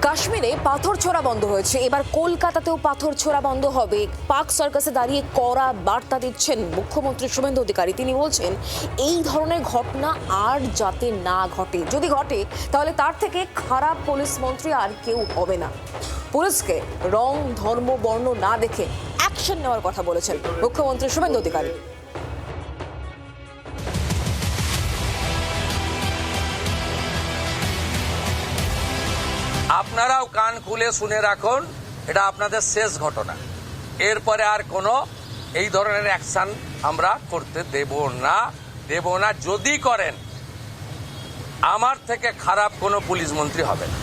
কাশ্মীরে পাথর ছোড়া বন্ধ হয়েছে, এবার কলকাতাতেও পাথর ছোড়া বন্ধ হবে। পাক সার্কাসে দাঁড়িয়ে কড়া বার্তা দিচ্ছেন মুখ্যমন্ত্রী শুভেন্দু অধিকারী। তিনি বলছেন এই ধরনের ঘটনা আর যাতে না ঘটে, যদি ঘটে তাহলে তার থেকে খারাপ পুলিশ মন্ত্রী আর কেউ হবে না। পুলিশকে রং, ধর্ম, বর্ণ না দেখে অ্যাকশন নেওয়ার কথা বলেছেন মুখ্যমন্ত্রী শুভেন্দু অধিকারী। আপনারাও কান খুলে শুনে রাখুন, এটা আপনাদের শেষ ঘটনা। এরপরে আর কোনো এই ধরনের অ্যাকশন আমরা করতে দেব না। যদি করেন আমার থেকে খারাপ কোনো পুলিশ মন্ত্রী হবে না।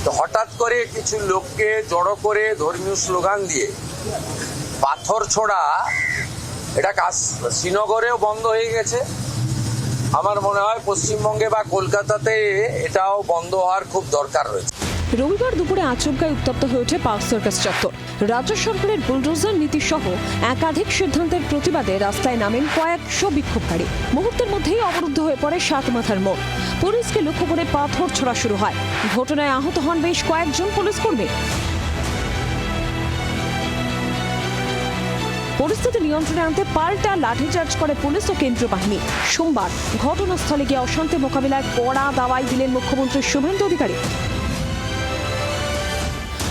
তো হঠাৎ করে কিছু লোককে জড়ো করে ধর্মীয় স্লোগান দিয়ে পাথর ছোড়া, এটা শ্রীনগরেও বন্ধ হয়ে গেছে। আমার মনে হয় পশ্চিমবঙ্গে বা কলকাতাতে এটাও বন্ধ হওয়ার খুব দরকার রয়েছে। রবিবার দুপুরে আচমকায় উত্তপ্ত হয়ে ওঠে পার্ক সার্কাস চত্বর। রাজ্য সরকারের বুলডোজার নীতি সহ একাধিক সিদ্ধান্তের প্রতিবাদে রাস্তায় নামেন কয়েকশো বিক্ষোভকারী। মুহূর্তের মধ্যেই অবরুদ্ধ হয়ে পড়ে সাতমাথার মোড়। পুলিশকে লক্ষ্য করে পাথর ছোড়া শুরু হয়। ঘটনায় আহত হন বেশ কয়েকজন পুলিশ কর্মী। পরিস্থিতি নিয়ন্ত্রণে আনতে পাল্টা লাঠিচার্জ করে পুলিশ ও কেন্দ্রীয় বাহিনী। সোমবার ঘটনাস্থলে গিয়ে অশান্তি মোকাবিলায় কড়া দাওয়াই দিলেন মুখ্যমন্ত্রী শুভেন্দু অধিকারী।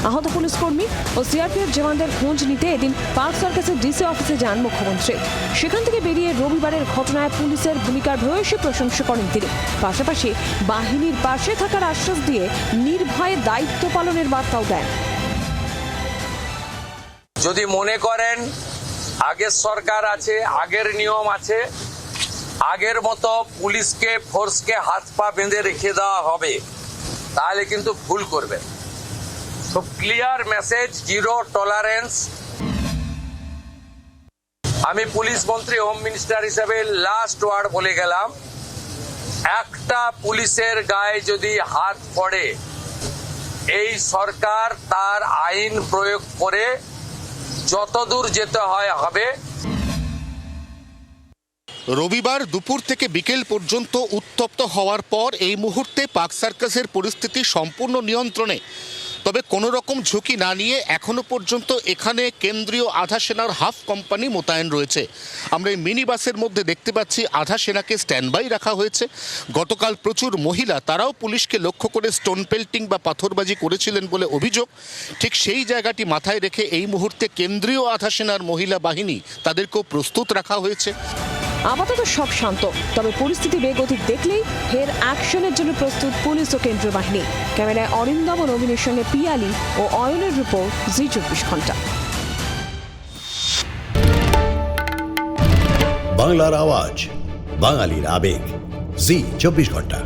আহত পুলিশ কর্মী ও সিআরপিএফ জওয়ানদের খোঁজ নিতে এদিন পার্ক সার্কাসের ডিসি অফিসে যান মুখ্যমন্ত্রী। সেখান থেকে বেরিয়ে রবিবারের ঘটনায় পুলিশের ভূমিকার ভূয়সী প্রশংসা করেন তিনি। পাশাপাশি বাহিনীর পাশে থাকার আশ্বাস দিয়ে নির্ভয়ে দায়িত্ব পালনের বার্তাও দেন। যদি মনে করেন আগের সরকার আছে, আগের নিয়ম আছে, আগের মতো পুলিশকে, ফোর্সকে হাত পা বেঁধে রেখে দেওয়া হবে, তাহলে কিন্তু ভুল করবেন। খুব ক্লিয়ার মেসেজ, জিরো টলারেন্স। আমি পুলিশ মন্ত্রী, হোম মিনিস্টার হিসেবে লাস্ট ওয়ার্ড বলে গেলাম, একটা পুলিশের গায়ে যদি হাত পড়ে এই সরকার তার আইন প্রয়োগ করে যতদূর যেতে হয় হবে। রবিবার দুপুর থেকে বিকেল পর্যন্ত উত্তপ্ত হওয়ার পর এই মুহূর্তে পার্ক সার্কাসের পরিস্থিতি সম্পূর্ণ নিয়ন্ত্রণে। তবে কোনো রকম ঝুঁকি না নিয়ে এখনো পর্যন্ত এখানে কেন্দ্রীয় আধা সেনার হাফ কোম্পানি মোতায়েন রয়েছে। আমরা এই মিনি বাসের মধ্যে দেখতে পাচ্ছি আধা সেনাকে স্ট্যান্ড বাই রাখা হয়েছে। গতকাল প্রচুর মহিলা তারাও পুলিশকে লক্ষ্য করে স্টোন পেল্টিং বা পাথরবাজি করেছিলেন বলে অভিযোগ। ঠিক সেই জায়গাটি মাথায় রেখে এই মুহূর্তে কেন্দ্রীয় আধা সেনার মহিলা বাহিনী তাদেরকেও প্রস্তুত রাখা হয়েছে। আপাতত সব শান্ত, তবে পরিস্থিতি বেগতিক দেখলেই ফের অ্যাকশনের জন্য প্রস্তুত পুলিশ ও কেন্দ্রীয় বাহিনী। ক্যামেরায় অরিন্দম ও নবীনের সঙ্গে পিয়ালি ও অয়নের রিপোর্ট, জি 24 ঘন্টা। বাংলার আওয়াজ, বাঙালির আবেগ, জি 24 ঘন্টা।